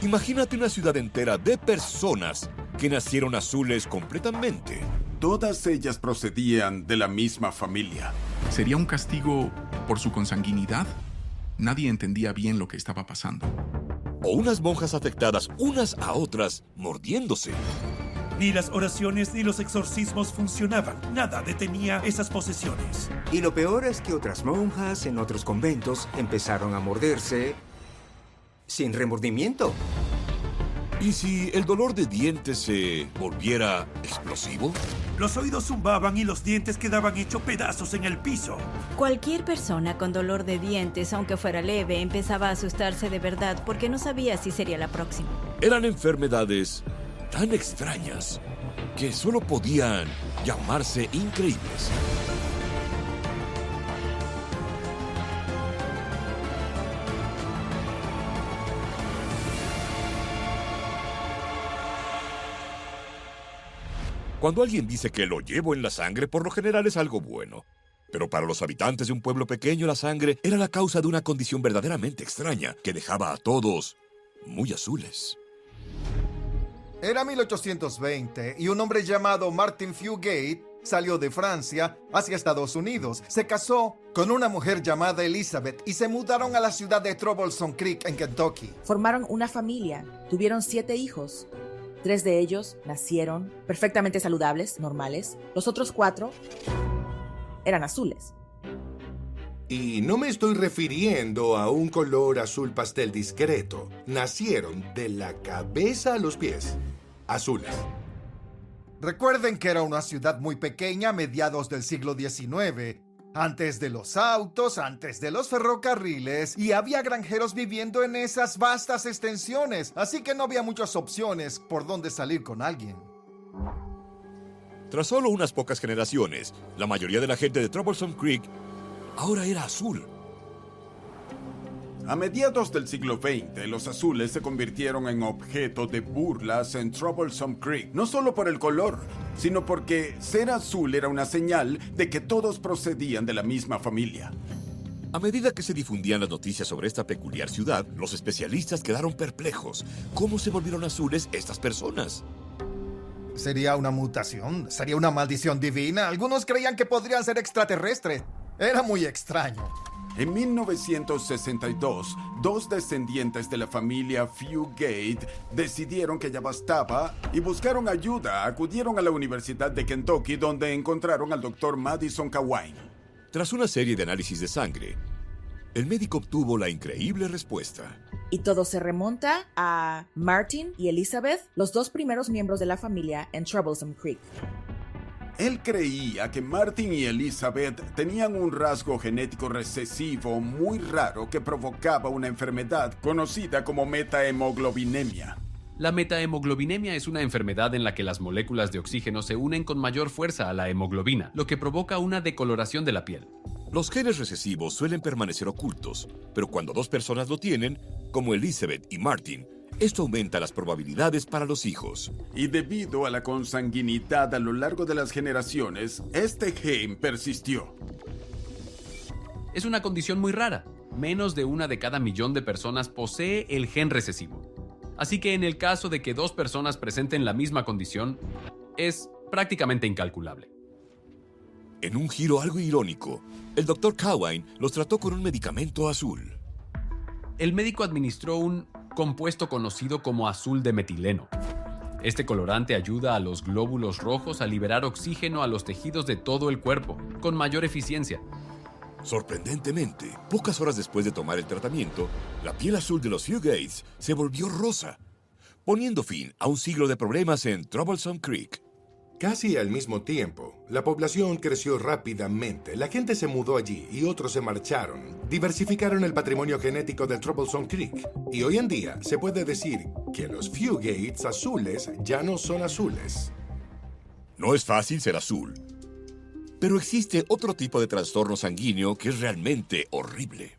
Imagínate una ciudad entera de personas que nacieron azules completamente. Todas ellas procedían de la misma familia. ¿Sería un castigo por su consanguinidad? Nadie entendía bien lo que estaba pasando. O unas monjas afectadas unas a otras, mordiéndose. Ni las oraciones ni los exorcismos funcionaban. Nada detenía esas posesiones. Y lo peor es que otras monjas en otros conventos empezaron a morderse sin remordimiento. ¿Y si el dolor de dientes se volviera explosivo? Los oídos zumbaban y los dientes quedaban hechos pedazos en el piso. Cualquier persona con dolor de dientes, aunque fuera leve, empezaba a asustarse de verdad porque no sabía si sería la próxima. Eran enfermedades tan extrañas que solo podían llamarse increíbles. Cuando alguien dice que lo llevo en la sangre, por lo general es algo bueno. Pero para los habitantes de un pueblo pequeño, la sangre era la causa de una condición verdaderamente extraña que dejaba a todos muy azules. Era 1820 y un hombre llamado Martin Fugate salió de Francia hacia Estados Unidos. Se casó con una mujer llamada Elizabeth y se mudaron a la ciudad de Troublesome Creek en Kentucky. Formaron una familia, tuvieron 7 hijos. 3 de ellos nacieron perfectamente saludables, normales. Los otros 4 eran azules. Y no me estoy refiriendo a un color azul pastel discreto. Nacieron de la cabeza a los pies, azules. Recuerden que era una ciudad muy pequeña a mediados del siglo XIX. Antes de los autos, antes de los ferrocarriles, y había granjeros viviendo en esas vastas extensiones, así que no había muchas opciones por dónde salir con alguien. Tras solo unas pocas generaciones, la mayoría de la gente de Troublesome Creek ahora era azul. A mediados del siglo XX, los azules se convirtieron en objeto de burlas en Troublesome Creek, no solo por el color, sino porque ser azul era una señal de que todos procedían de la misma familia. A medida que se difundían las noticias sobre esta peculiar ciudad, los especialistas quedaron perplejos. ¿Cómo se volvieron azules estas personas? ¿Sería una mutación? ¿Sería una maldición divina? Algunos creían que podrían ser extraterrestres. Era muy extraño. En 1962, 2 descendientes de la familia Fugate decidieron que ya bastaba y buscaron ayuda. Acudieron a la Universidad de Kentucky, donde encontraron al Dr. Madison Cawain. Tras una serie de análisis de sangre, el médico obtuvo la increíble respuesta. Y todo se remonta a Martin y Elizabeth, los 2 primeros miembros de la familia en Troublesome Creek. Él creía que Martin y Elizabeth tenían un rasgo genético recesivo muy raro que provocaba una enfermedad conocida como metahemoglobinemia. La metahemoglobinemia es una enfermedad en la que las moléculas de oxígeno se unen con mayor fuerza a la hemoglobina, lo que provoca una decoloración de la piel. Los genes recesivos suelen permanecer ocultos, pero cuando 2 personas lo tienen, como Elizabeth y Martin, esto aumenta las probabilidades para los hijos. Y debido a la consanguinidad a lo largo de las generaciones, este gen persistió. Es una condición muy rara. Menos de 1 de cada millón de personas posee el gen recesivo. Así que en el caso de que 2 personas presenten la misma condición, es prácticamente incalculable. En un giro algo irónico, el Dr. Cawain los trató con un medicamento azul. El médico administró un compuesto conocido como azul de metileno. Este colorante ayuda a los glóbulos rojos a liberar oxígeno a los tejidos de todo el cuerpo, con mayor eficiencia. Sorprendentemente, pocas horas después de tomar el tratamiento, la piel azul de los Fugates se volvió rosa, poniendo fin a un siglo de problemas en Troublesome Creek. Casi al mismo tiempo, la población creció rápidamente. La gente se mudó allí y otros se marcharon. Diversificaron el patrimonio genético de Troublesome Creek. Y hoy en día se puede decir que los Fugates azules ya no son azules. No es fácil ser azul, pero existe otro tipo de trastorno sanguíneo que es realmente horrible.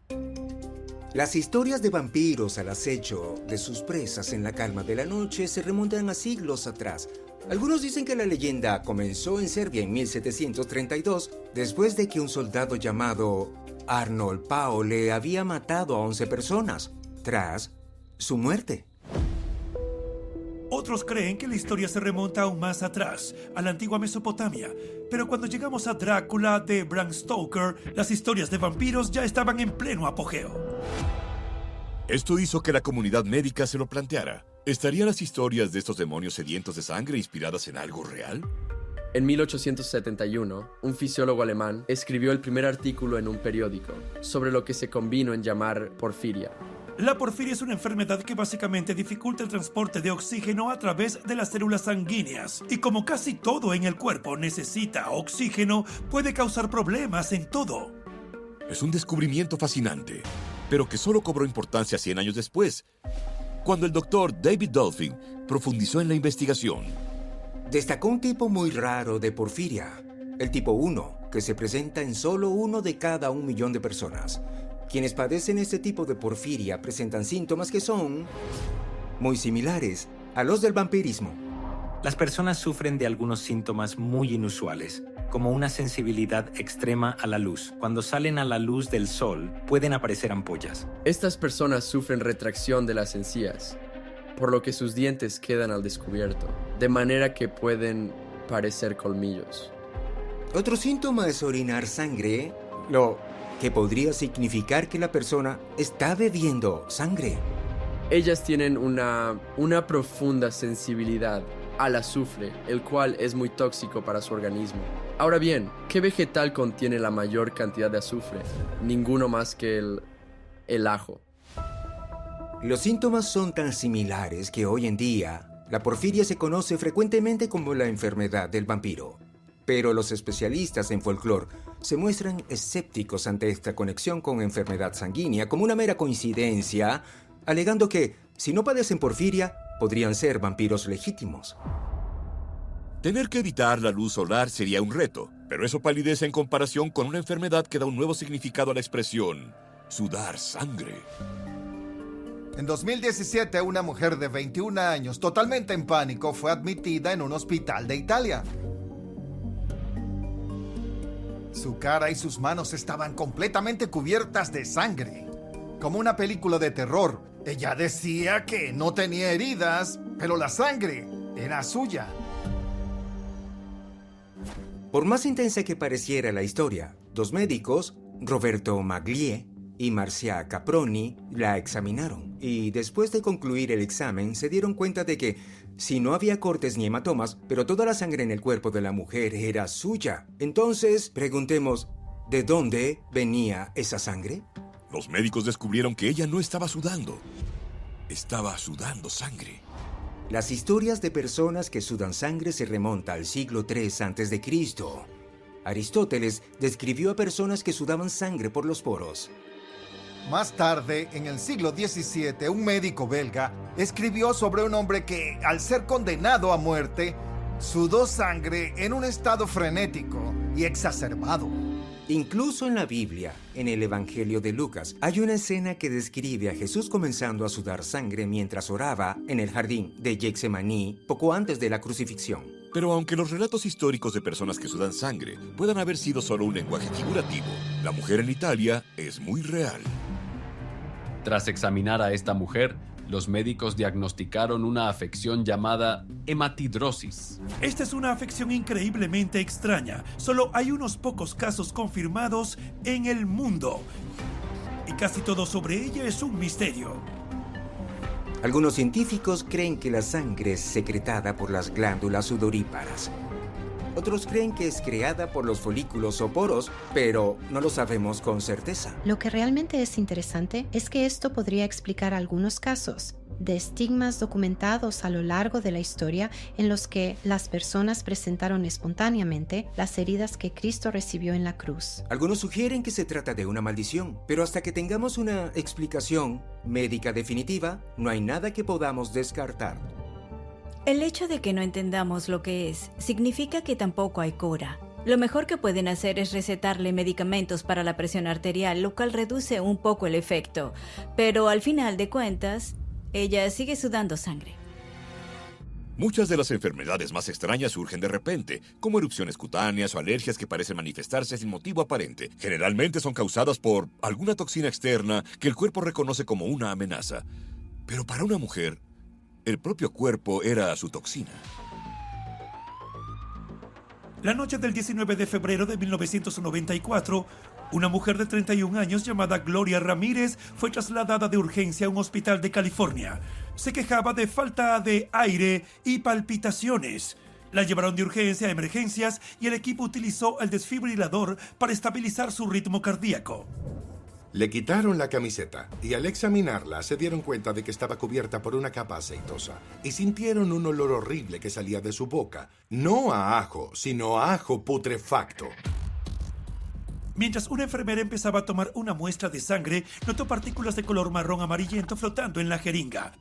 Las historias de vampiros al acecho de sus presas en la calma de la noche se remontan a siglos atrás. Algunos dicen que la leyenda comenzó en Serbia en 1732, después de que un soldado llamado Arnold Paole había matado a 11 personas, tras su muerte. Otros creen que la historia se remonta aún más atrás, a la antigua Mesopotamia. Pero cuando llegamos a Drácula de Bram Stoker, las historias de vampiros ya estaban en pleno apogeo. Esto hizo que la comunidad médica se lo planteara. ¿Estarían las historias de estos demonios sedientos de sangre inspiradas en algo real? En 1871, un fisiólogo alemán escribió el primer artículo en un periódico sobre lo que se convino en llamar porfiria. La porfiria es una enfermedad que básicamente dificulta el transporte de oxígeno a través de las células sanguíneas. Y como casi todo en el cuerpo necesita oxígeno, puede causar problemas en todo. Es un descubrimiento fascinante, pero que solo cobró importancia 100 años después, cuando el doctor David Dolphin profundizó en la investigación. Destacó un tipo muy raro de porfiria, el tipo 1, que se presenta en solo 1 de cada 1 millón de personas. Quienes padecen este tipo de porfiria presentan síntomas que son muy similares a los del vampirismo. Las personas sufren de algunos síntomas muy inusuales, como una sensibilidad extrema a la luz. Cuando salen a la luz del sol, pueden aparecer ampollas. Estas personas sufren retracción de las encías, por lo que sus dientes quedan al descubierto, de manera que pueden parecer colmillos. Otro síntoma es orinar sangre, lo que podría significar que la persona está bebiendo sangre. Ellas tienen una profunda sensibilidad al azufre, el cual es muy tóxico para su organismo. Ahora bien, ¿qué vegetal contiene la mayor cantidad de azufre? Ninguno más que el ajo. Los síntomas son tan similares que hoy en día la porfiria se conoce frecuentemente como la enfermedad del vampiro. Pero los especialistas en folclore se muestran escépticos ante esta conexión con enfermedad sanguínea como una mera coincidencia, alegando que, si no padecen porfiria, podrían ser vampiros legítimos. Tener que evitar la luz solar sería un reto, pero eso palidece en comparación con una enfermedad que da un nuevo significado a la expresión sudar sangre. En 2017, una mujer de 21 años, totalmente en pánico, fue admitida en un hospital de Italia. Su cara y sus manos estaban completamente cubiertas de sangre, como una película de terror. Ella decía que no tenía heridas, pero la sangre era suya. Por más intensa que pareciera la historia, 2 médicos, Roberto Maglie y Marcia Caproni, la examinaron. Y después de concluir el examen, se dieron cuenta de que si no había cortes ni hematomas, pero toda la sangre en el cuerpo de la mujer era suya. Entonces, preguntemos, ¿de dónde venía esa sangre? Los médicos descubrieron que ella no estaba sudando. Estaba sudando sangre. Las historias de personas que sudan sangre se remontan al siglo III a.C. Aristóteles describió a personas que sudaban sangre por los poros. Más tarde, en el siglo XVII, un médico belga escribió sobre un hombre que, al ser condenado a muerte, sudó sangre en un estado frenético y exacerbado. Incluso en la Biblia, en el Evangelio de Lucas, hay una escena que describe a Jesús comenzando a sudar sangre mientras oraba en el jardín de Getsemaní poco antes de la crucifixión. Pero aunque los relatos históricos de personas que sudan sangre puedan haber sido solo un lenguaje figurativo, la mujer en Italia es muy real. Tras examinar a esta mujer, los médicos diagnosticaron una afección llamada hematidrosis. Esta es una afección increíblemente extraña. Solo hay unos pocos casos confirmados en el mundo. Y casi todo sobre ella es un misterio. Algunos científicos creen que la sangre es secretada por las glándulas sudoríparas. Otros creen que es creada por los folículos o poros, pero no lo sabemos con certeza. Lo que realmente es interesante es que esto podría explicar algunos casos de estigmas documentados a lo largo de la historia en los que las personas presentaron espontáneamente las heridas que Cristo recibió en la cruz. Algunos sugieren que se trata de una maldición, pero hasta que tengamos una explicación médica definitiva, no hay nada que podamos descartar. El hecho de que no entendamos lo que es significa que tampoco hay cura. Lo mejor que pueden hacer es recetarle medicamentos para la presión arterial, lo cual reduce un poco el efecto. Pero al final de cuentas, ella sigue sudando sangre. Muchas de las enfermedades más extrañas surgen de repente, como erupciones cutáneas o alergias que parecen manifestarse sin motivo aparente. Generalmente son causadas por alguna toxina externa que el cuerpo reconoce como una amenaza. Pero para una mujer, el propio cuerpo era su toxina. La noche del 19 de febrero de 1994, una mujer de 31 años llamada Gloria Ramírez fue trasladada de urgencia a un hospital de California. Se quejaba de falta de aire y palpitaciones. La llevaron de urgencia a emergencias y el equipo utilizó el desfibrilador para estabilizar su ritmo cardíaco. Le quitaron la camiseta y al examinarla se dieron cuenta de que estaba cubierta por una capa aceitosa y sintieron un olor horrible que salía de su boca. No a ajo, sino a ajo putrefacto. Mientras una enfermera empezaba a tomar una muestra de sangre, notó partículas de color marrón amarillento flotando en la jeringa.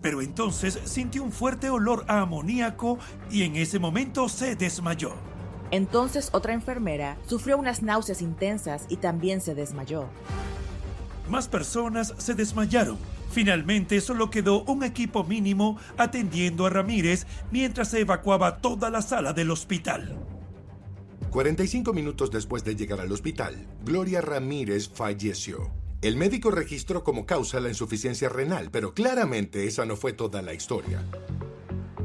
Pero entonces sintió un fuerte olor a amoníaco y en ese momento se desmayó. Entonces otra enfermera sufrió unas náuseas intensas y también se desmayó. Más personas se desmayaron. Finalmente solo quedó un equipo mínimo atendiendo a Ramírez mientras se evacuaba toda la sala del hospital. 45 minutos después de llegar al hospital, Gloria Ramírez falleció. El médico registró como causa la insuficiencia renal, pero claramente esa no fue toda la historia.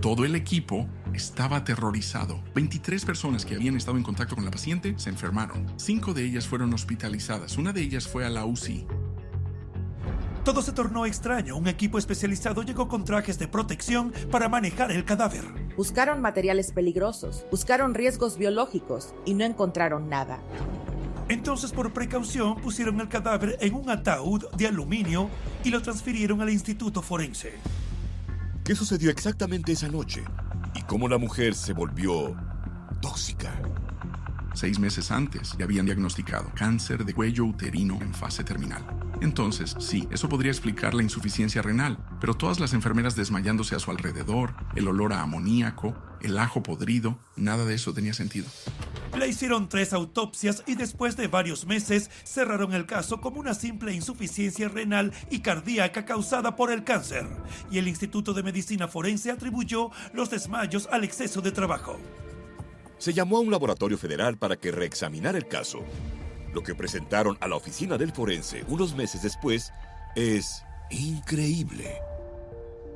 Todo el equipo estaba aterrorizado. 23 personas que habían estado en contacto con la paciente se enfermaron. 5 de ellas fueron hospitalizadas. Una de ellas fue a la UCI. Todo se tornó extraño. Un equipo especializado llegó con trajes de protección para manejar el cadáver. Buscaron materiales peligrosos, buscaron riesgos biológicos y no encontraron nada. Entonces, por precaución, pusieron el cadáver en un ataúd de aluminio y lo transfirieron al Instituto Forense. ¿Qué sucedió exactamente esa noche? ¿Y cómo la mujer se volvió tóxica? 6 meses antes le habían diagnosticado cáncer de cuello uterino en fase terminal. Entonces, sí, eso podría explicar la insuficiencia renal, pero todas las enfermeras desmayándose a su alrededor, el olor a amoníaco, el ajo podrido, nada de eso tenía sentido. Le hicieron 3 autopsias y después de varios meses cerraron el caso como una simple insuficiencia renal y cardíaca causada por el cáncer. Y el Instituto de Medicina Forense atribuyó los desmayos al exceso de trabajo. Se llamó a un laboratorio federal para que reexaminara el caso. Lo que presentaron a la oficina del forense unos meses después es increíble.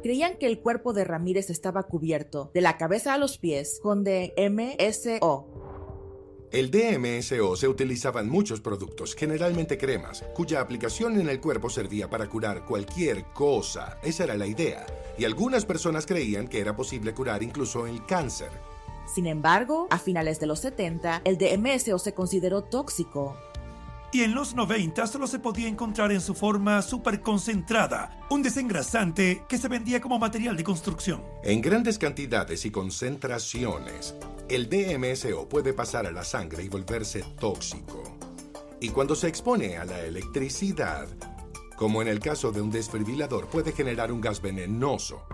Creían que el cuerpo de Ramírez estaba cubierto, de la cabeza a los pies, con DMSO. El DMSO se utilizaba en muchos productos, generalmente cremas, cuya aplicación en el cuerpo servía para curar cualquier cosa. Esa era la idea. Y algunas personas creían que era posible curar incluso el cáncer. Sin embargo, a finales de los 70, el DMSO se consideró tóxico. Y en los 90 solo se podía encontrar en su forma superconcentrada, un desengrasante que se vendía como material de construcción. En grandes cantidades y concentraciones, el DMSO puede pasar a la sangre y volverse tóxico. Y cuando se expone a la electricidad, como en el caso de un desfibrilador, puede generar un gas venenoso.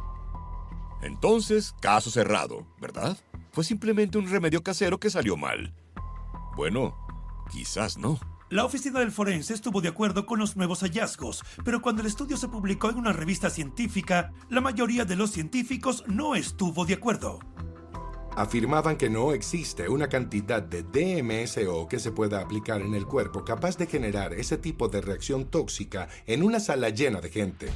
Entonces, caso cerrado, ¿verdad? Fue simplemente un remedio casero que salió mal. Bueno, quizás no. La oficina del forense estuvo de acuerdo con los nuevos hallazgos, pero cuando el estudio se publicó en una revista científica, la mayoría de los científicos no estuvo de acuerdo. Afirmaban que no existe una cantidad de DMSO que se pueda aplicar en el cuerpo capaz de generar ese tipo de reacción tóxica en una sala llena de gente.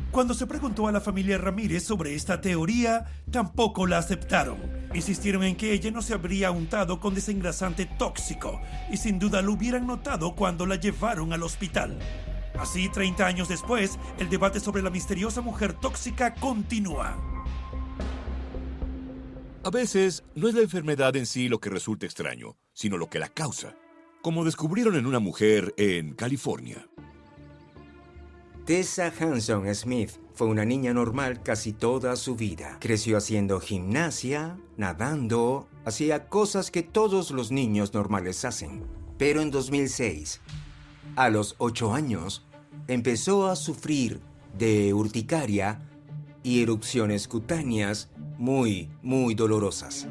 Cuando se preguntó a la familia Ramírez sobre esta teoría, tampoco la aceptaron. Insistieron en que ella no se habría untado con desengrasante tóxico y sin duda lo hubieran notado cuando la llevaron al hospital. Así, 30 años después, el debate sobre la misteriosa mujer tóxica continúa. A veces, no es la enfermedad en sí lo que resulta extraño, sino lo que la causa, como descubrieron en una mujer en California. Tessa Hanson Smith fue una niña normal casi toda su vida. Creció haciendo gimnasia, nadando, hacía cosas que todos los niños normales hacen. Pero en 2006, a los 8 años, empezó a sufrir de urticaria y erupciones cutáneas muy dolorosas.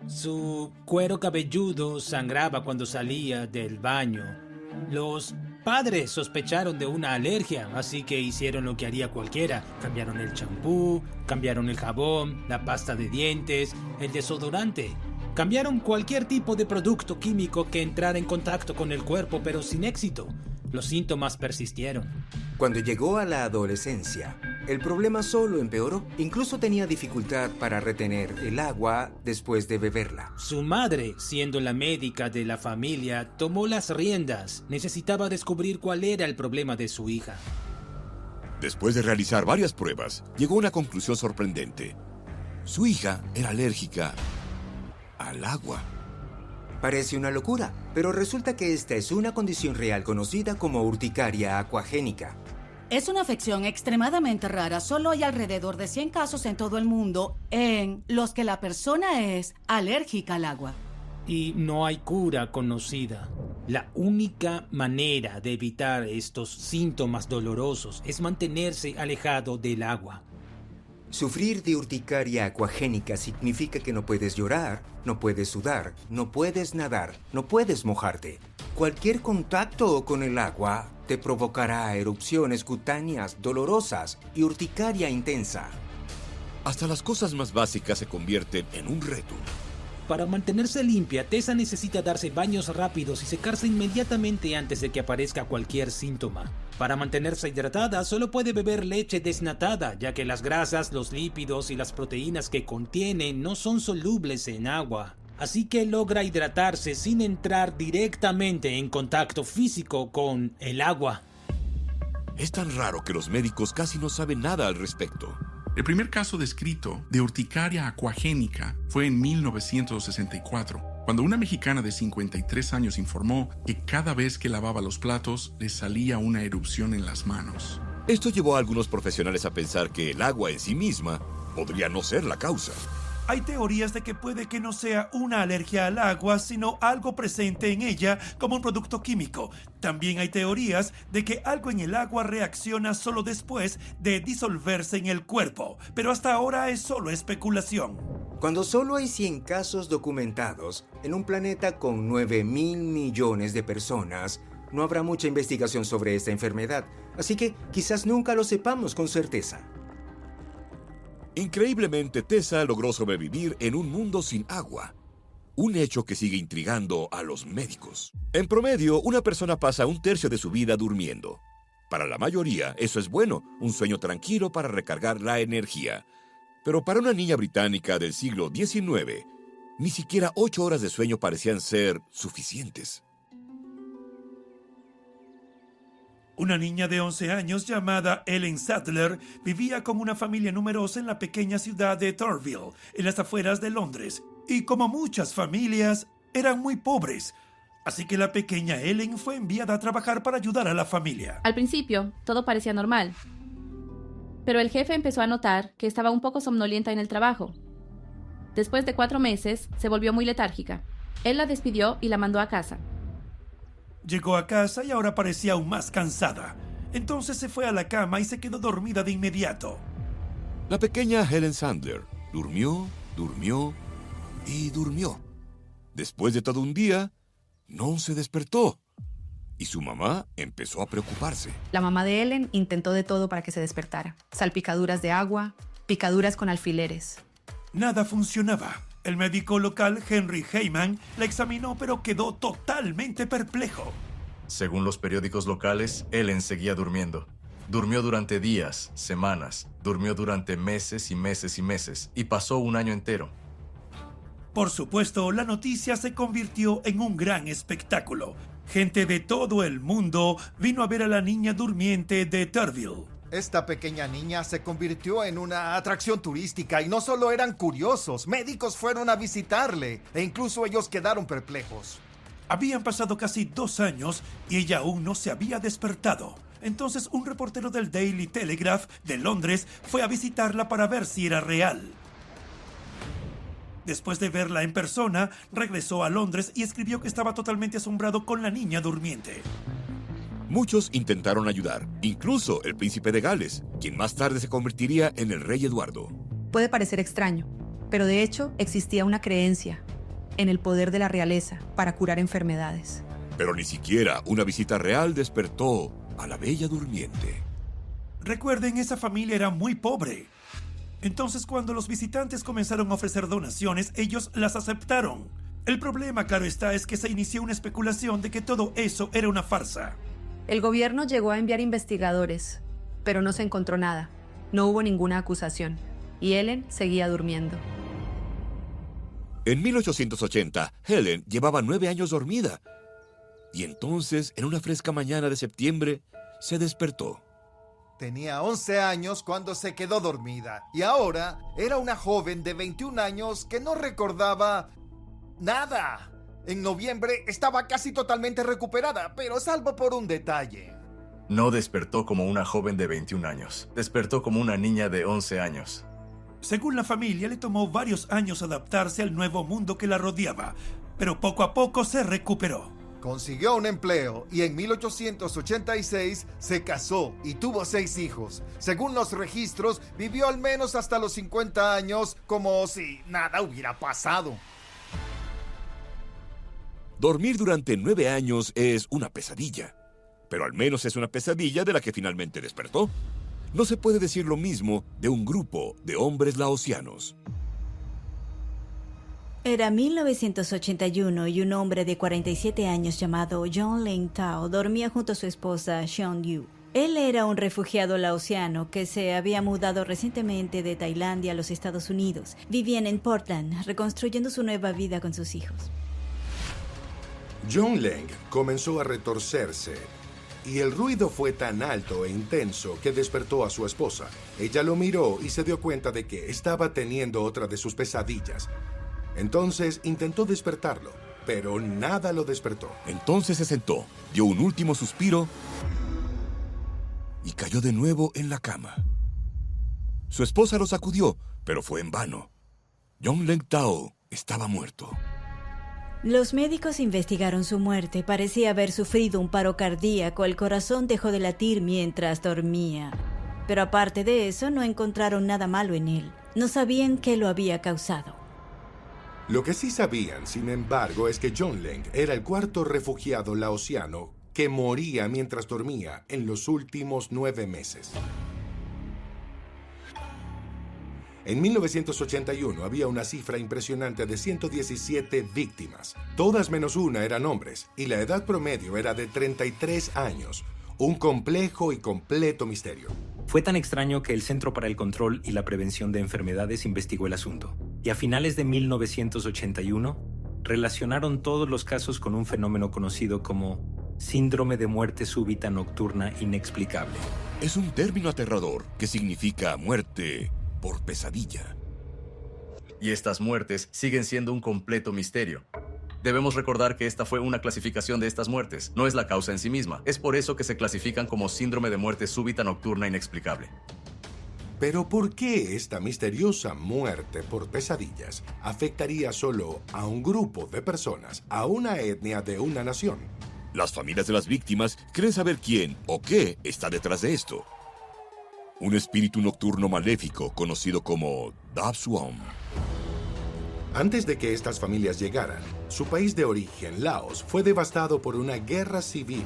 Su cuero cabelludo sangraba cuando salía del baño. Los padres sospecharon de una alergia, así que hicieron lo que haría cualquiera. Cambiaron el champú, cambiaron el jabón, la pasta de dientes, el desodorante. Cambiaron cualquier tipo de producto químico que entrara en contacto con el cuerpo, pero sin éxito. Los síntomas persistieron. Cuando llegó a la adolescencia, El problema solo empeoró. Incluso tenía dificultad para retener el agua después de beberla. Su madre, siendo la médica de la familia, tomó las riendas. Necesitaba descubrir cuál era el problema de su hija. Después de realizar varias pruebas, llegó a una conclusión sorprendente. Su hija era alérgica al agua. Parece una locura, pero resulta que esta es una condición real conocida como urticaria acuagénica. Es una afección extremadamente rara. Solo hay alrededor de 100 casos en todo el mundo en los que la persona es alérgica al agua. Y no hay cura conocida. La única manera de evitar estos síntomas dolorosos es mantenerse alejado del agua. Sufrir de urticaria acuagénica significa que no puedes llorar, no puedes sudar, no puedes nadar, no puedes mojarte. Cualquier contacto con el agua te provocará erupciones cutáneas dolorosas y urticaria intensa. Hasta las cosas más básicas se convierten en un reto. Para mantenerse limpia, Tessa necesita darse baños rápidos y secarse inmediatamente antes de que aparezca cualquier síntoma. Para mantenerse hidratada, solo puede beber leche desnatada, ya que las grasas, los lípidos y las proteínas que contiene no son solubles en agua. Así que logra hidratarse sin entrar directamente en contacto físico con el agua. Es tan raro que los médicos casi no saben nada al respecto. El primer caso descrito de urticaria acuagénica fue en 1964, cuando una mexicana de 53 años informó que cada vez que lavaba los platos le salía una erupción en las manos. Esto llevó a algunos profesionales a pensar que el agua en sí misma podría no ser la causa. Hay teorías de que puede que no sea una alergia al agua, sino algo presente en ella como un producto químico. También hay teorías de que algo en el agua reacciona solo después de disolverse en el cuerpo, pero hasta ahora es solo especulación. Cuando solo hay 100 casos documentados en un planeta con 9.000 millones de personas, no habrá mucha investigación sobre esta enfermedad, así que quizás nunca lo sepamos con certeza. Increíblemente, Tessa logró sobrevivir en un mundo sin agua. Un hecho que sigue intrigando a los médicos. En promedio, una persona pasa un tercio de su vida durmiendo. Para la mayoría, eso es bueno, un sueño tranquilo para recargar la energía. Pero para una niña británica del siglo XIX, ni siquiera 8 horas de sueño parecían ser suficientes. Una niña de 11 años llamada Ellen Sadler vivía con una familia numerosa en la pequeña ciudad de Turville, en las afueras de Londres. Y como muchas familias, eran muy pobres. Así que la pequeña Ellen fue enviada a trabajar para ayudar a la familia. Al principio, todo parecía normal. Pero el jefe empezó a notar que estaba un poco somnolienta en el trabajo. Después de 4 meses, se volvió muy letárgica. Él la despidió y la mandó a casa. Llegó a casa y ahora parecía aún más cansada. Entonces se fue a la cama y se quedó dormida de inmediato. La pequeña Helen Sadler durmió y durmió. Después de todo un día, no se despertó. Y su mamá empezó a preocuparse. La mamá de Ellen intentó de todo para que se despertara. Salpicaduras de agua, picaduras con alfileres. Nada funcionaba. El médico local, Henry Heyman, la examinó pero quedó totalmente perplejo. Según los periódicos locales, Ellen seguía durmiendo. Durmió durante días, semanas, durmió durante meses y meses y meses, y pasó un año entero. Por supuesto, la noticia se convirtió en un gran espectáculo. Gente de todo el mundo vino a ver a la niña durmiente de Turville. Esta pequeña niña se convirtió en una atracción turística y no solo eran curiosos, médicos fueron a visitarle e incluso ellos quedaron perplejos. Habían pasado casi 2 años y ella aún no se había despertado. Entonces un reportero del Daily Telegraph de Londres fue a visitarla para ver si era real. Después de verla en persona, regresó a Londres y escribió que estaba totalmente asombrado con la niña durmiente. Muchos intentaron ayudar, incluso el príncipe de Gales, quien más tarde se convertiría en el rey Eduardo. Puede parecer extraño, pero de hecho existía una creencia en el poder de la realeza para curar enfermedades. Pero ni siquiera una visita real despertó a la bella durmiente. Recuerden, esa familia era muy pobre. Entonces, cuando los visitantes comenzaron a ofrecer donaciones, ellos las aceptaron. El problema, claro está, es que se inició una especulación de que todo eso era una farsa. El gobierno llegó a enviar investigadores, pero no se encontró nada. No hubo ninguna acusación, y Ellen seguía durmiendo. En 1880, Helen llevaba 9 años dormida. Y entonces, en una fresca mañana de septiembre, se despertó. Tenía 11 años cuando se quedó dormida, y ahora era una joven de 21 años que no recordaba nada. En noviembre estaba casi totalmente recuperada, pero salvo por un detalle. No despertó como una joven de 21 años. Despertó como una niña de 11 años. Según la familia, le tomó varios años adaptarse al nuevo mundo que la rodeaba, pero poco a poco se recuperó. Consiguió un empleo y en 1886 se casó y tuvo 6 hijos. Según los registros, vivió al menos hasta los 50 años como si nada hubiera pasado. Dormir durante 9 años es una pesadilla, pero al menos es una pesadilla de la que finalmente despertó. No se puede decir lo mismo de un grupo de hombres laosianos. Era 1981 y un hombre de 47 años llamado John Leng Tao dormía junto a su esposa Sean Yu. Él era un refugiado laosiano que se había mudado recientemente de Tailandia a los Estados Unidos. Vivían en Portland, reconstruyendo su nueva vida con sus hijos. John Leng comenzó a retorcerse y el ruido fue tan alto e intenso que despertó a su esposa. Ella lo miró y se dio cuenta de que estaba teniendo otra de sus pesadillas. Entonces intentó despertarlo, pero nada lo despertó. Entonces se sentó, dio un último suspiro y cayó de nuevo en la cama. Su esposa lo sacudió, pero fue en vano. John Leng Tao estaba muerto. Los médicos investigaron su muerte. Parecía haber sufrido un paro cardíaco. El corazón dejó de latir mientras dormía. Pero aparte de eso, no encontraron nada malo en él. No sabían qué lo había causado. Lo que sí sabían, sin embargo, es que John Leng era el 4º refugiado laosiano que moría mientras dormía en los últimos 9 meses. En 1981 había una cifra impresionante de 117 víctimas. Todas menos una eran hombres, y la edad promedio era de 33 años. Un complejo y completo misterio. Fue tan extraño que el Centro para el Control y la Prevención de Enfermedades investigó el asunto. Y a finales de 1981, relacionaron todos los casos con un fenómeno conocido como síndrome de muerte súbita nocturna inexplicable. Es un término aterrador que significa muerte por pesadilla. Y estas muertes siguen siendo un completo misterio. Debemos recordar que esta fue una clasificación de estas muertes, no es la causa en sí misma. Es por eso que se clasifican como síndrome de muerte súbita nocturna inexplicable. Pero ¿por qué esta misteriosa muerte por pesadillas afectaría solo a un grupo de personas, a una etnia de una nación? Las familias de las víctimas creen saber quién o qué está detrás de esto. Un espíritu nocturno maléfico conocido como Dap Suom. Antes de que estas familias llegaran, su país de origen, Laos, fue devastado por una guerra civil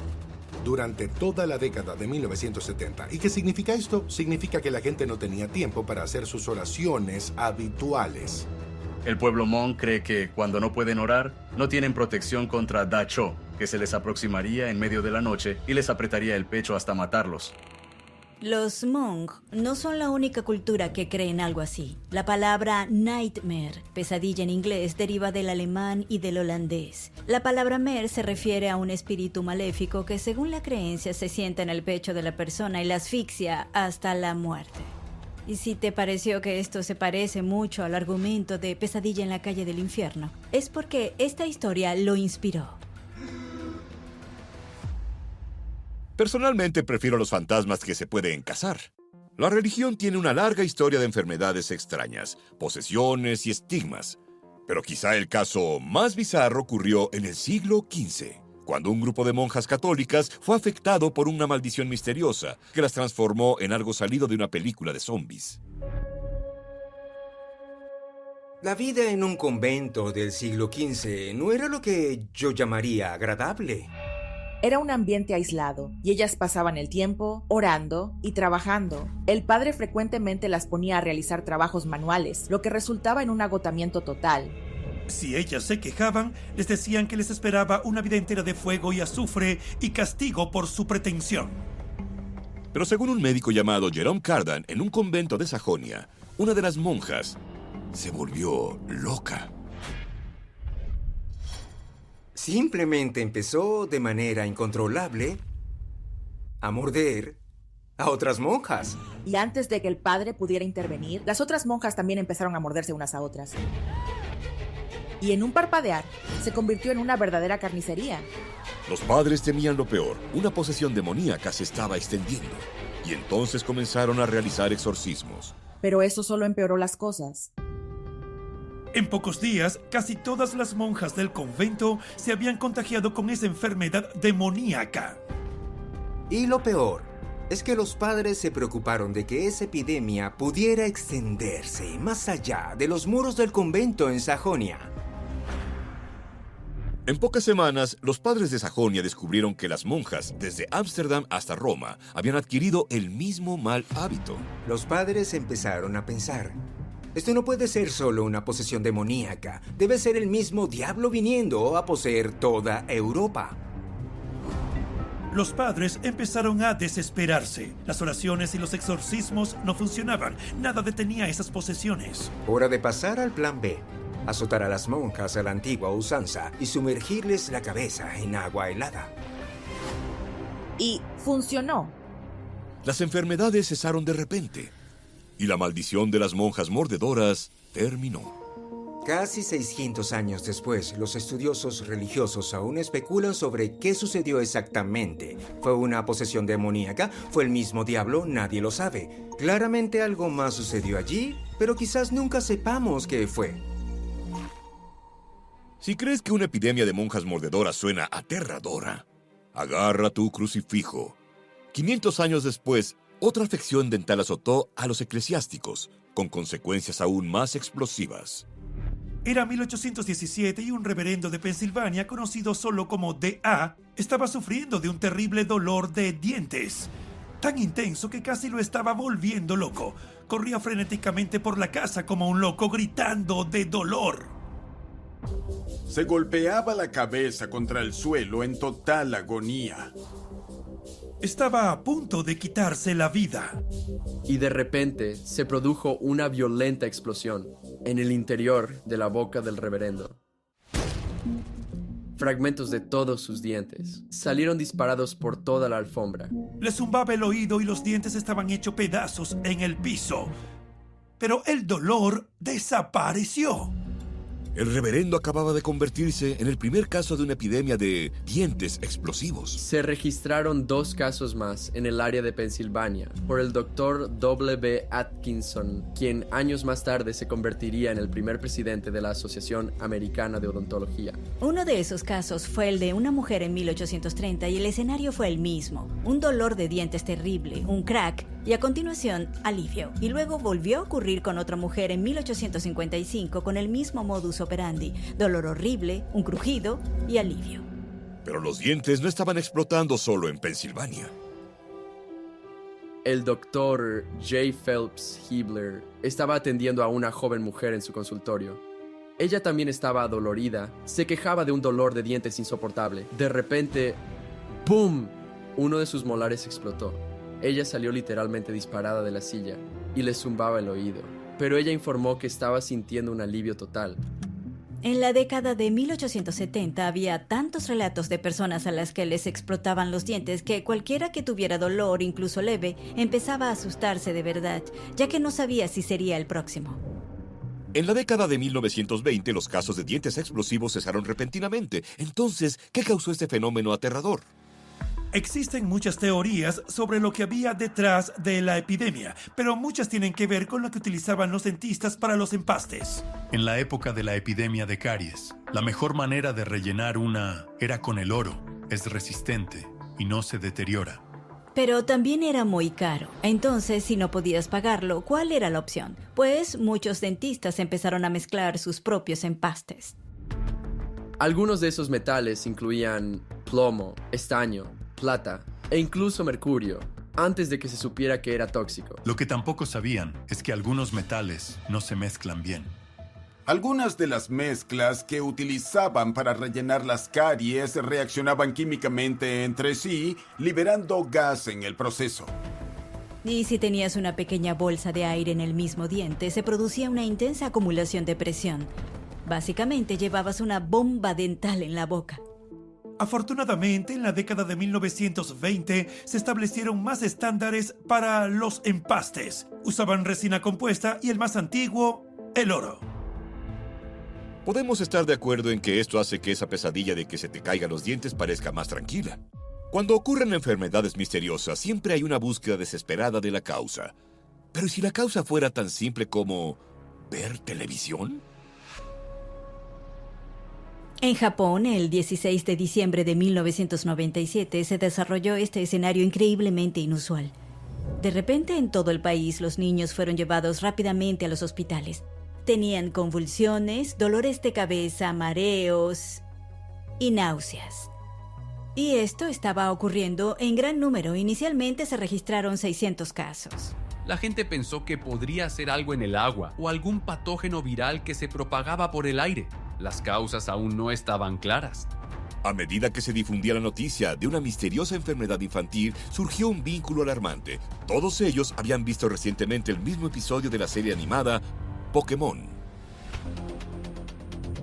durante toda la década de 1970. ¿Y qué significa esto? Significa que la gente no tenía tiempo para hacer sus oraciones habituales. El pueblo Hmong cree que cuando no pueden orar, no tienen protección contra Da Cho, que se les aproximaría en medio de la noche y les apretaría el pecho hasta matarlos. Los Hmong no son la única cultura que cree en algo así. La palabra nightmare, pesadilla en inglés, deriva del alemán y del holandés. La palabra mer se refiere a un espíritu maléfico que, según la creencia, se sienta en el pecho de la persona y la asfixia hasta la muerte. Y si te pareció que esto se parece mucho al argumento de Pesadilla en la calle del infierno, es porque esta historia lo inspiró. Personalmente prefiero los fantasmas que se pueden cazar. La religión tiene una larga historia de enfermedades extrañas, posesiones y estigmas. Pero quizá el caso más bizarro ocurrió en el siglo XV, cuando un grupo de monjas católicas fue afectado por una maldición misteriosa que las transformó en algo salido de una película de zombies. La vida en un convento del siglo XV no era lo que yo llamaría agradable. Era un ambiente aislado, y ellas pasaban el tiempo orando y trabajando. El padre frecuentemente las ponía a realizar trabajos manuales, lo que resultaba en un agotamiento total. Si ellas se quejaban, les decían que les esperaba una vida entera de fuego y azufre y castigo por su pretensión. Pero según un médico llamado Jerome Cardan en un convento de Sajonia, una de las monjas se volvió loca. Simplemente empezó de manera incontrolable a morder a otras monjas. Y antes de que el padre pudiera intervenir, las otras monjas también empezaron a morderse unas a otras. Y en un parpadear, se convirtió en una verdadera carnicería. Los padres temían lo peor. Una posesión demoníaca se estaba extendiendo. Y entonces comenzaron a realizar exorcismos. Pero eso solo empeoró las cosas. En pocos días, casi todas las monjas del convento se habían contagiado con esa enfermedad demoníaca. Y lo peor es que los padres se preocuparon de que esa epidemia pudiera extenderse más allá de los muros del convento en Sajonia. En pocas semanas, los padres de Sajonia descubrieron que las monjas, desde Ámsterdam hasta Roma, habían adquirido el mismo mal hábito. Los padres empezaron a pensar: esto no puede ser solo una posesión demoníaca. Debe ser el mismo diablo viniendo a poseer toda Europa. Los padres empezaron a desesperarse. Las oraciones y los exorcismos no funcionaban. Nada detenía esas posesiones. Hora de pasar al plan B. Azotar a las monjas a la antigua usanza y sumergirles la cabeza en agua helada. Y funcionó. Las enfermedades cesaron de repente. Y la maldición de las monjas mordedoras terminó. Casi 600 años después, los estudiosos religiosos aún especulan sobre qué sucedió exactamente. ¿Fue una posesión demoníaca? ¿Fue el mismo diablo? Nadie lo sabe. Claramente algo más sucedió allí, pero quizás nunca sepamos qué fue. Si crees que una epidemia de monjas mordedoras suena aterradora, agarra tu crucifijo. 500 años después, otra afección dental azotó a los eclesiásticos, con consecuencias aún más explosivas. Era 1817 y un reverendo de Pensilvania, conocido solo como D.A., estaba sufriendo de un terrible dolor de dientes. Tan intenso que casi lo estaba volviendo loco. Corría frenéticamente por la casa como un loco, gritando de dolor. Se golpeaba la cabeza contra el suelo en total agonía. Estaba a punto de quitarse la vida. Y de repente se produjo una violenta explosión en el interior de la boca del reverendo. Fragmentos de todos sus dientes salieron disparados por toda la alfombra. Le zumbaba el oído y los dientes estaban hechos pedazos en el piso. Pero el dolor desapareció. El reverendo acababa de convertirse en el primer caso de una epidemia de dientes explosivos. Se registraron 2 casos más en el área de Pensilvania por el Dr. W. Atkinson, quien años más tarde se convertiría en el primer presidente de la Asociación Americana de Odontología. Uno de esos casos fue el de una mujer en 1830 y el escenario fue el mismo. Un dolor de dientes terrible, un crack y a continuación alivio. Y luego volvió a ocurrir con otra mujer en 1855 con el mismo modus operandi, dolor horrible, un crujido y alivio. Pero los dientes no estaban explotando solo en Pensilvania. El doctor J. Phelps Hibler estaba atendiendo a una joven mujer en su consultorio. Ella también estaba adolorida, se quejaba de un dolor de dientes insoportable. De repente, ¡boom! Uno de sus molares explotó. Ella salió literalmente disparada de la silla y le zumbaba el oído, pero ella informó que estaba sintiendo un alivio total. En la década de 1870 había tantos relatos de personas a las que les explotaban los dientes que cualquiera que tuviera dolor, incluso leve, empezaba a asustarse de verdad, ya que no sabía si sería el próximo. En la década de 1920, los casos de dientes explosivos cesaron repentinamente. Entonces, ¿qué causó este fenómeno aterrador? Existen muchas teorías sobre lo que había detrás de la epidemia, pero muchas tienen que ver con lo que utilizaban los dentistas para los empastes. En la época de la epidemia de caries, la mejor manera de rellenar una era con el oro. Es resistente y no se deteriora. Pero también era muy caro. Entonces, si no podías pagarlo, ¿cuál era la opción? Pues muchos dentistas empezaron a mezclar sus propios empastes. Algunos de esos metales incluían plomo, estaño, plata e incluso mercurio, antes de que se supiera que era tóxico. Lo que tampoco sabían es que algunos metales no se mezclan bien. Algunas de las mezclas que utilizaban para rellenar las caries reaccionaban químicamente entre sí, liberando gas en el proceso. Y si tenías una pequeña bolsa de aire en el mismo diente, se producía una intensa acumulación de presión. Básicamente llevabas una bomba dental en la boca. Afortunadamente, en la década de 1920 se establecieron más estándares para los empastes. Usaban resina compuesta y el más antiguo, el oro. Podemos estar de acuerdo en que esto hace que esa pesadilla de que se te caigan los dientes parezca más tranquila. Cuando ocurren enfermedades misteriosas, siempre hay una búsqueda desesperada de la causa. Pero ¿y si la causa fuera tan simple como ver televisión? En Japón, el 16 de diciembre de 1997, se desarrolló este escenario increíblemente inusual. De repente, en todo el país, los niños fueron llevados rápidamente a los hospitales. Tenían convulsiones, dolores de cabeza, mareos y náuseas. Y esto estaba ocurriendo en gran número. Inicialmente se registraron 600 casos. La gente pensó que podría ser algo en el agua o algún patógeno viral que se propagaba por el aire. Las causas aún no estaban claras. A medida que se difundía la noticia de una misteriosa enfermedad infantil, surgió un vínculo alarmante. Todos ellos habían visto recientemente el mismo episodio de la serie animada Pokémon.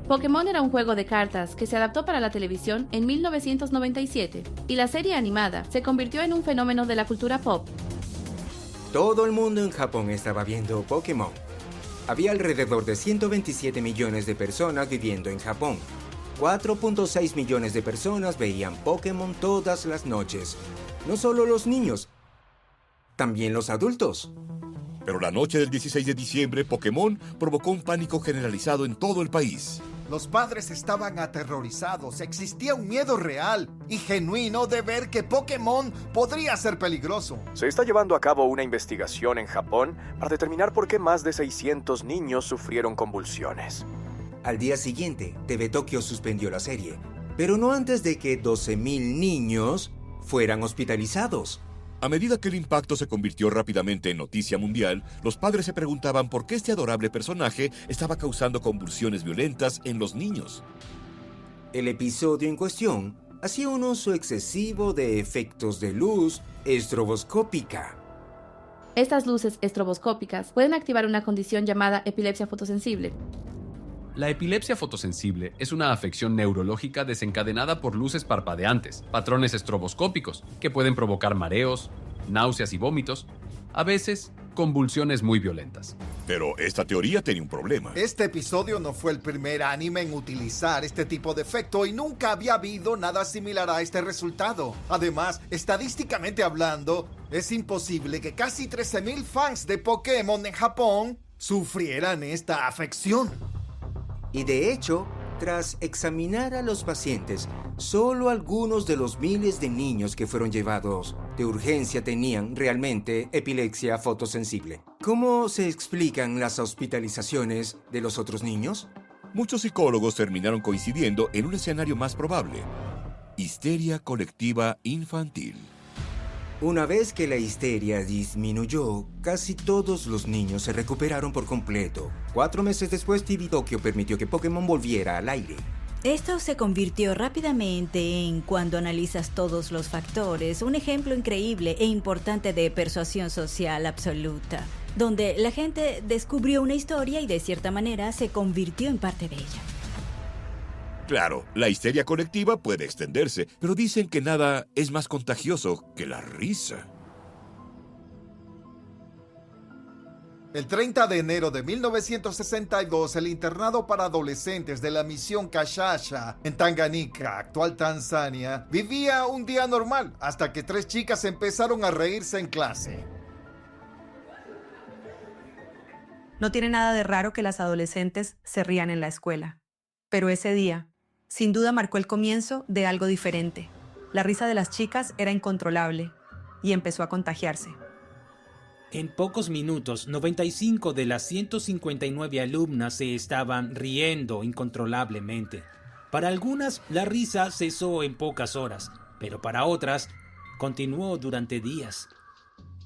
Pokémon era un juego de cartas que se adaptó para la televisión en 1997 y la serie animada se convirtió en un fenómeno de la cultura pop. Todo el mundo en Japón estaba viendo Pokémon. Había alrededor de 127 millones de personas viviendo en Japón. 4.6 millones de personas veían Pokémon todas las noches. No solo los niños, también los adultos. Pero la noche del 16 de diciembre, Pokémon provocó un pánico generalizado en todo el país. Los padres estaban aterrorizados. Existía un miedo real y genuino de ver que Pokémon podría ser peligroso. Se está llevando a cabo una investigación en Japón para determinar por qué más de 600 niños sufrieron convulsiones. Al día siguiente, TV Tokyo suspendió la serie, pero no antes de que 12.000 niños fueran hospitalizados. A medida que el impacto se convirtió rápidamente en noticia mundial, los padres se preguntaban por qué este adorable personaje estaba causando convulsiones violentas en los niños. El episodio en cuestión hacía un uso excesivo de efectos de luz estroboscópica. Estas luces estroboscópicas pueden activar una condición llamada epilepsia fotosensible. La epilepsia fotosensible es una afección neurológica desencadenada por luces parpadeantes, patrones estroboscópicos, que pueden provocar mareos, náuseas y vómitos, a veces convulsiones muy violentas. Pero esta teoría tenía un problema. Este episodio no fue el primer anime en utilizar este tipo de efecto y nunca había habido nada similar a este resultado. Además, estadísticamente hablando, es imposible que casi 13.000 fans de Pokémon en Japón sufrieran esta afección. Y de hecho, tras examinar a los pacientes, solo algunos de los miles de niños que fueron llevados de urgencia tenían realmente epilepsia fotosensible. ¿Cómo se explican las hospitalizaciones de los otros niños? Muchos psicólogos terminaron coincidiendo en un escenario más probable: histeria colectiva infantil. Una vez que la histeria disminuyó, casi todos los niños se recuperaron por completo. 4 meses después, TV Tokyo permitió que Pokémon volviera al aire. Esto se convirtió rápidamente en, cuando analizas todos los factores, un ejemplo increíble e importante de persuasión social absoluta, donde la gente descubrió una historia y de cierta manera se convirtió en parte de ella. Claro, la histeria colectiva puede extenderse, pero dicen que nada es más contagioso que la risa. El 30 de enero de 1962, el internado para adolescentes de la misión Kashasha en Tanganyika, actual Tanzania, vivía un día normal hasta que 3 chicas empezaron a reírse en clase. No tiene nada de raro que las adolescentes se rían en la escuela. Pero ese día, sin duda marcó el comienzo de algo diferente. La risa de las chicas era incontrolable y empezó a contagiarse. En pocos minutos, 95 de las 159 alumnas se estaban riendo incontrolablemente. Para algunas, la risa cesó en pocas horas, pero para otras, continuó durante días.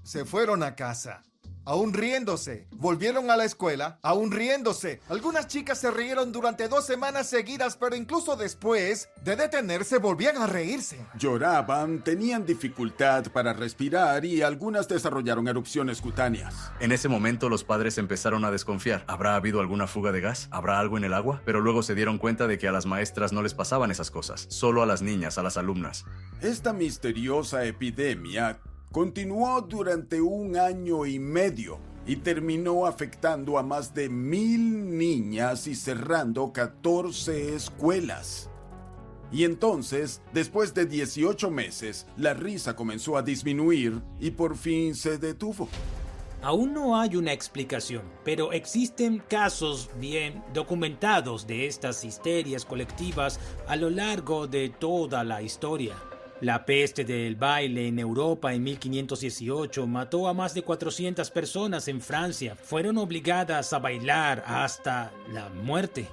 Se fueron a casa. aún riéndose. Volvieron a la escuela, aún riéndose. Algunas chicas se rieron durante 2 semanas seguidas, pero incluso después de detenerse volvían a reírse. Lloraban, tenían dificultad para respirar y algunas desarrollaron erupciones cutáneas. En ese momento los padres empezaron a desconfiar. ¿Habrá habido alguna fuga de gas? ¿Habrá algo en el agua? Pero luego se dieron cuenta de que a las maestras no les pasaban esas cosas, solo a las niñas, a las alumnas. Esta misteriosa epidemia continuó durante 1 año y medio y terminó afectando a más de 1,000 niñas y cerrando 14 escuelas. Y entonces, después de 18 meses, la risa comenzó a disminuir y por fin se detuvo. Aún no hay una explicación, pero existen casos bien documentados de estas histerias colectivas a lo largo de toda la historia. La peste del baile en Europa en 1518 mató a más de 400 personas en Francia. Fueron obligadas a bailar hasta la muerte.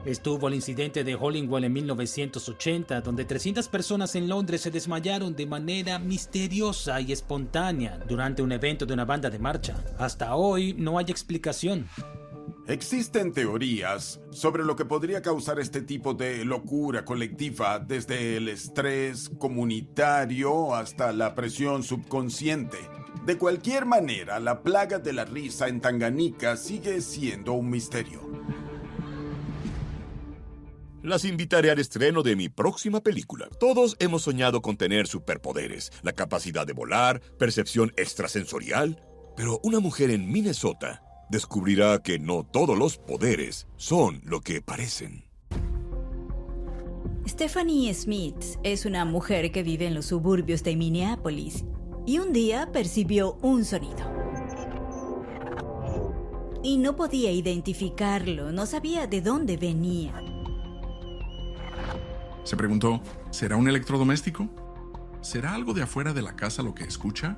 Estuvo el incidente de Hollingwell en 1980, donde 300 personas en Londres se desmayaron de manera misteriosa y espontánea durante un evento de una banda de marcha. Hasta hoy no hay explicación. Existen teorías sobre lo que podría causar este tipo de locura colectiva, desde el estrés comunitario hasta la presión subconsciente. De cualquier manera, la plaga de la risa en Tanganica sigue siendo un misterio. Las invitaré al estreno de mi próxima película. Todos hemos soñado con tener superpoderes, la capacidad de volar, percepción extrasensorial, pero una mujer en Minnesota descubrirá que no todos los poderes son lo que parecen. Stephanie Smith es una mujer que vive en los suburbios de Minneapolis y un día percibió un sonido. Y no podía identificarlo, no sabía de dónde venía. Se preguntó, ¿será un electrodoméstico? ¿Será algo de afuera de la casa lo que escucha?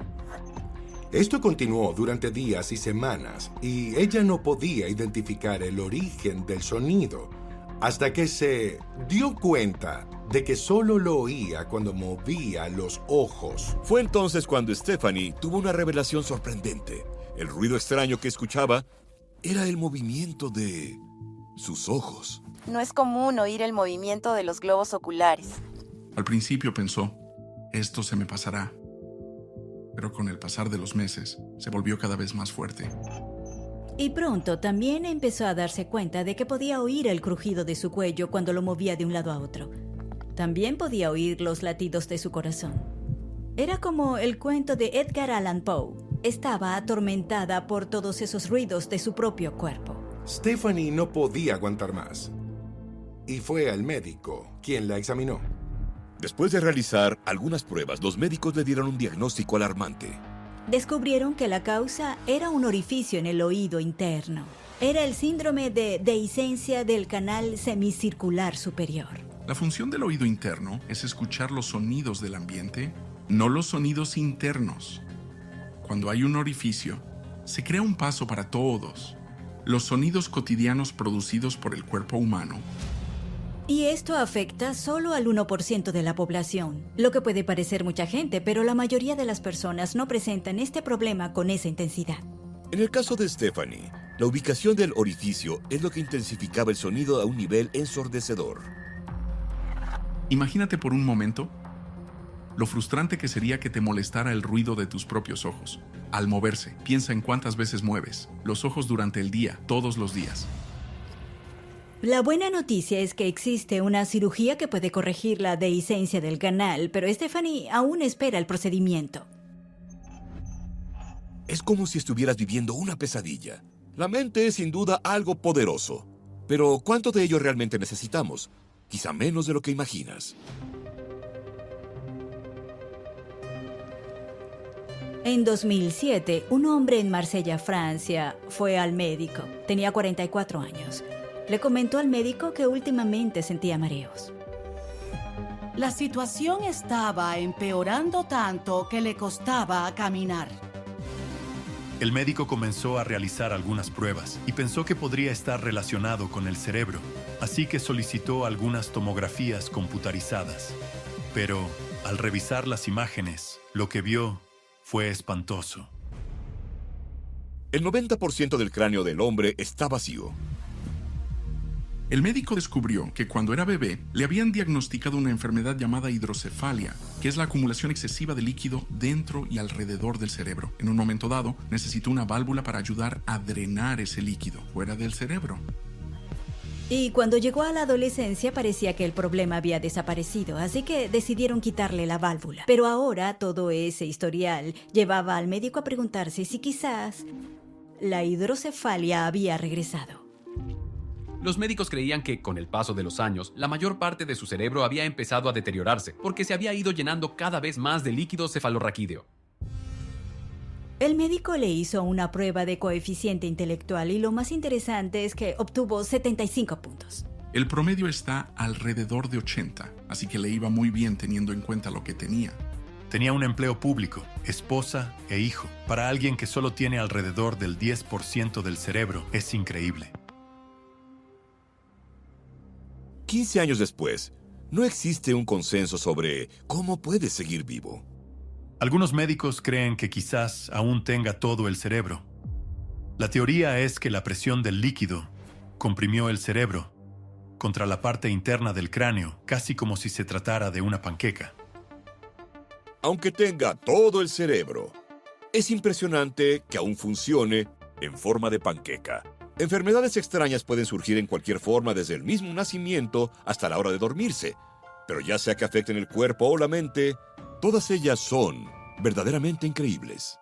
Esto continuó durante días y semanas, y ella no podía identificar el origen del sonido, hasta que se dio cuenta de que solo lo oía cuando movía los ojos. Fue entonces cuando Stephanie tuvo una revelación sorprendente. El ruido extraño que escuchaba era el movimiento de sus ojos. No es común oír el movimiento de los globos oculares. Al principio pensó, esto se me pasará. Pero con el pasar de los meses, se volvió cada vez más fuerte. Y pronto también empezó a darse cuenta de que podía oír el crujido de su cuello cuando lo movía de un lado a otro. También podía oír los latidos de su corazón. Era como el cuento de Edgar Allan Poe. Estaba atormentada por todos esos ruidos de su propio cuerpo. Stephanie no podía aguantar más y fue al médico, quien la examinó. Después de realizar algunas pruebas, los médicos le dieron un diagnóstico alarmante. Descubrieron que la causa era un orificio en el oído interno. Era el síndrome de dehiscencia del canal semicircular superior. La función del oído interno es escuchar los sonidos del ambiente, no los sonidos internos. Cuando hay un orificio, se crea un paso para todos. Los sonidos cotidianos producidos por el cuerpo humano. Y esto afecta solo al 1% de la población, lo que puede parecer mucha gente, pero la mayoría de las personas no presentan este problema con esa intensidad. En el caso de Stephanie, la ubicación del orificio es lo que intensificaba el sonido a un nivel ensordecedor. Imagínate por un momento lo frustrante que sería que te molestara el ruido de tus propios ojos. Al moverse, piensa en cuántas veces mueves los ojos durante el día, todos los días. La buena noticia es que existe una cirugía que puede corregir la dehiscencia del canal, pero Stephanie aún espera el procedimiento. Es como si estuvieras viviendo una pesadilla. La mente es sin duda algo poderoso. Pero ¿cuánto de ello realmente necesitamos? Quizá menos de lo que imaginas. En 2007, un hombre en Marsella, Francia, fue al médico. Tenía 44 años. Le comentó al médico que últimamente sentía mareos. La situación estaba empeorando tanto que le costaba caminar. El médico comenzó a realizar algunas pruebas y pensó que podría estar relacionado con el cerebro, así que solicitó algunas tomografías computarizadas. Pero, al revisar las imágenes, lo que vio fue espantoso. El 90% del cráneo del hombre está vacío. El médico descubrió que cuando era bebé le habían diagnosticado una enfermedad llamada hidrocefalia, que es la acumulación excesiva de líquido dentro y alrededor del cerebro. En un momento dado, necesitó una válvula para ayudar a drenar ese líquido fuera del cerebro. Y cuando llegó a la adolescencia parecía que el problema había desaparecido, así que decidieron quitarle la válvula. Pero ahora todo ese historial llevaba al médico a preguntarse si quizás la hidrocefalia había regresado. Los médicos creían que, con el paso de los años, la mayor parte de su cerebro había empezado a deteriorarse, porque se había ido llenando cada vez más de líquido cefalorraquídeo. El médico le hizo una prueba de coeficiente intelectual y lo más interesante es que obtuvo 75 puntos. El promedio está alrededor de 80, así que le iba muy bien teniendo en cuenta lo que tenía. Tenía un empleo público, esposa e hijo. Para alguien que solo tiene alrededor del 10% del cerebro, es increíble. 15 años después, no existe un consenso sobre cómo puede seguir vivo. Algunos médicos creen que quizás aún tenga todo el cerebro. La teoría es que la presión del líquido comprimió el cerebro contra la parte interna del cráneo, casi como si se tratara de una panqueca. Aunque tenga todo el cerebro, es impresionante que aún funcione en forma de panqueca. Enfermedades extrañas pueden surgir en cualquier forma desde el mismo nacimiento hasta la hora de dormirse, pero ya sea que afecten el cuerpo o la mente, todas ellas son verdaderamente increíbles.